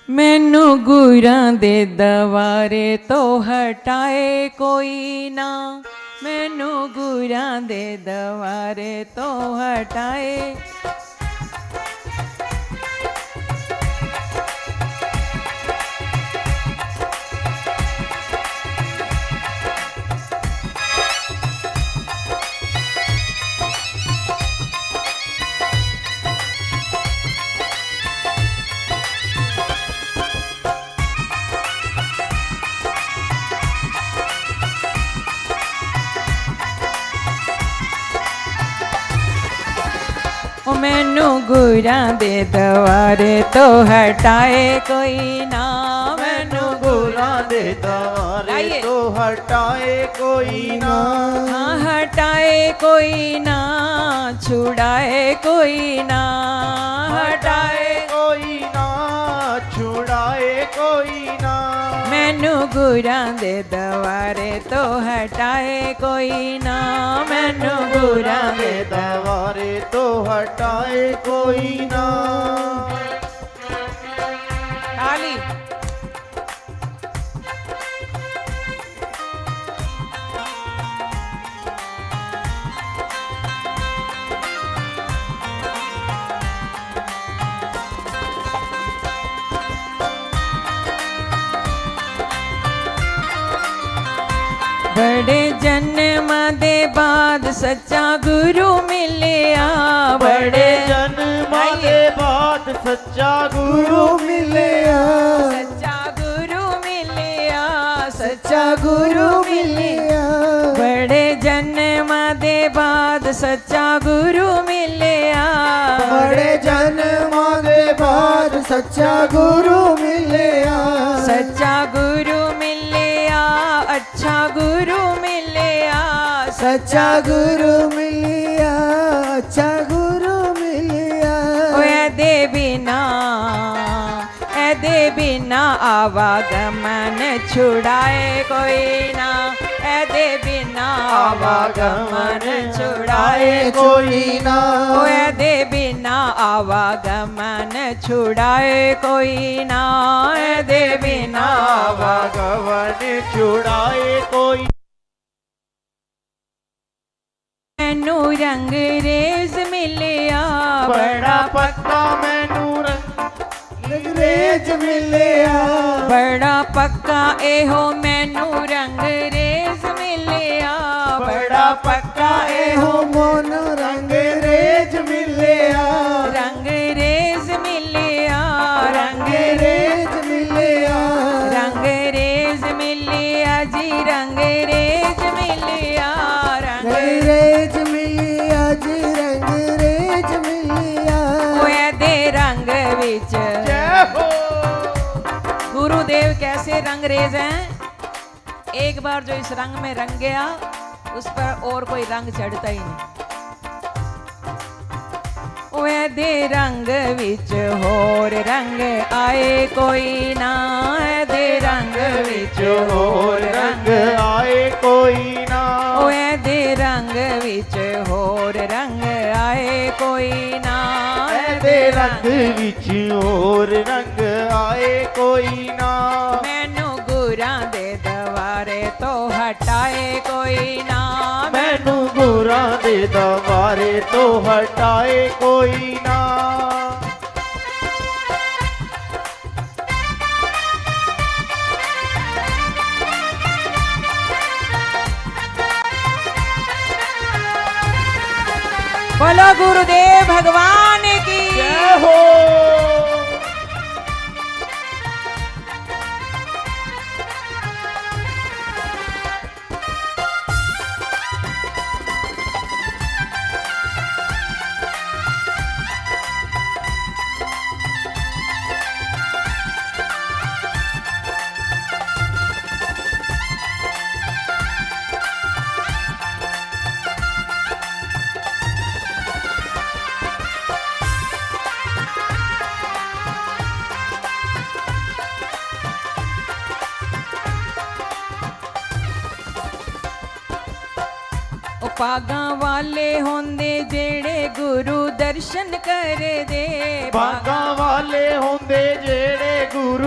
मैनू गुरां दे दवारे तो हटाए कोई ना, मैनू गुरां दे दवारे तो हटाए। मैनू गुरां दे दवारे तो हटाए कोई ना, मैनू गुरां दे दवारे तो हटाए कोई ना। हाँ हटाए कोई ना, छुड़ाए कोई ना, हटाए कोई ना, छुड़ाए कोई ना। मैनू गुरां दे दवारे तो हटाए कोई ना, मैनू गुरां दे दवारे तो हटाए कोई ना। ताली। बड़े जन्म दे बाद सच्चा गुरु मिलिया, बड़े जन्म दे बाद सच्चा गुरु मिलिया, सच्चा गुरु मिलिया, सच्चा गुरु मिलिया। बड़े जन्म दे बाद सच्चा गुरु मिलिया, बड़े जन्म दे बाद सच्चा गुरु मिलिया, सच्चा गुरु मिलिया, अच्छा गुरु मिलिया, सच्चा गुरु मिलिया, अच्छा गुरु मिलिया। दे बिना, दे बिना आवागमन छुड़ाए कोई ना, दे बिना आवागमन छुड़ाए कोई ना। दे बिना आवागमन छुड़ाए कोई ना, दे बिना आवागमन छुड़ाए कोई। मैनू रंग रेज मिलिया, बड़ा पक्का मैनू रंग रेज मिलिया, बड़ा पक्का एहो मैनू रंग रेज मिलिया, बड़ा पक्का एहो मोनू रंग रेज मिलिया, रंग रेज मिलिया, रंग रेज मिलिया, रंग रेज मिलिया जी, रंग रेज मिलिया, रंग रेज मिलिया जी, रंग रेज मिलिया। दे रंग विच गुरुदेव कैसे रंग रेज हैं। एक बार जो इस रंग में रंग गया उस पर और कोई रंग चढ़ता ही नहीं। दे रंग विच होर रंग आए कोई ना, दे रंग विच होर रंग आए कोई ना, दे रंग विच होर रंग आए कोई ना, दे रंग विच होर रंग आए कोई ना। मैनू गुरां दे दवारे तो हटाए कोई ना, मैनू गुरां दे दवारे तो हटाए कोई ना। बोलो गुरुदेव भगवान की जय हो। भागां वाले होंदे जेड़े गुरु दर्शन कर दे, भागां वाले होंदे जेड़े गुरु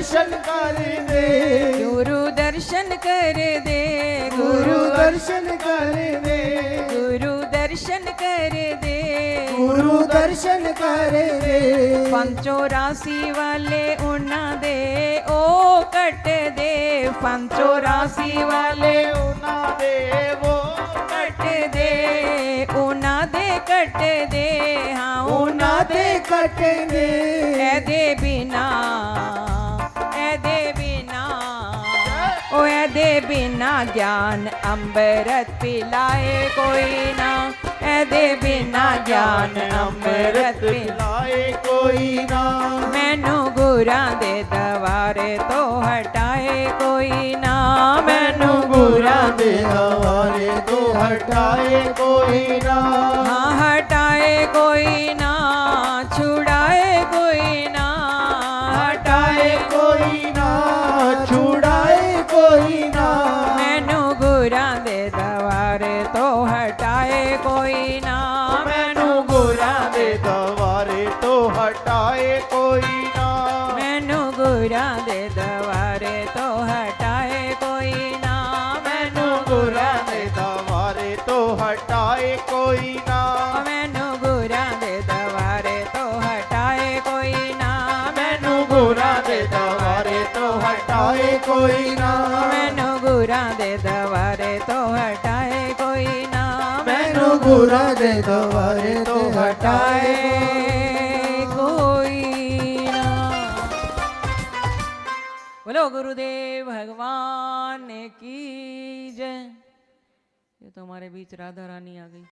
दर्शन कर दे, गुरु दर्शन कर दे, गुरु दर्शन कर दे, गुरु दर्शन कर दे, गुरु दर्शन कर दे। पंचो राशि वाले उन्हां दे ओ कट दे, पंचो राशि वाले ਉਹਨਾਂ ਦੇ वो कट दे, उन्हां दे कट दे, हाँ ਉਹਨਾਂ ਦੇ ਕੱਟ ਦੇ, एदे बिना, एदे बिना, ओ एदे बिना ज्ञान अमृत पिलाए कोई ना, एदे बिना ज्ञान अमृत पिलाए पिलाए कोई ना। मैनू गुरां दे दवारे तो हटाए कोई ना, मैनू गुरां दे हवारे तो हटाए कोई ना, हाँ हटाए कोई ना, छुड़ाए कोई ना, हटाए कोई ना, छुड़ाए कोई ना। मैनू गुरां दे दवारे तो हटाए कोई ना, मैनू गुरां दे दवारे तो हटाए कोई ना, मैनू गुरां दे दवारे तो हटाए कोई ना, मैनू गुरां दे दवारे तो हटाए कोई ना, मैनू गुरां दे दवारे तो हटाए कोई ना, मैनू गुरां दे दवारे तो हटाए कोई ना, मैनू गुरां दे दवारे तो हटाए कोई ना, मैनू गुरां दे दवारे तो हटाए कोई ना। बोलो गुरुदेव भगवान की जय। ये तो हमारे बीच राधा रानी आ गई।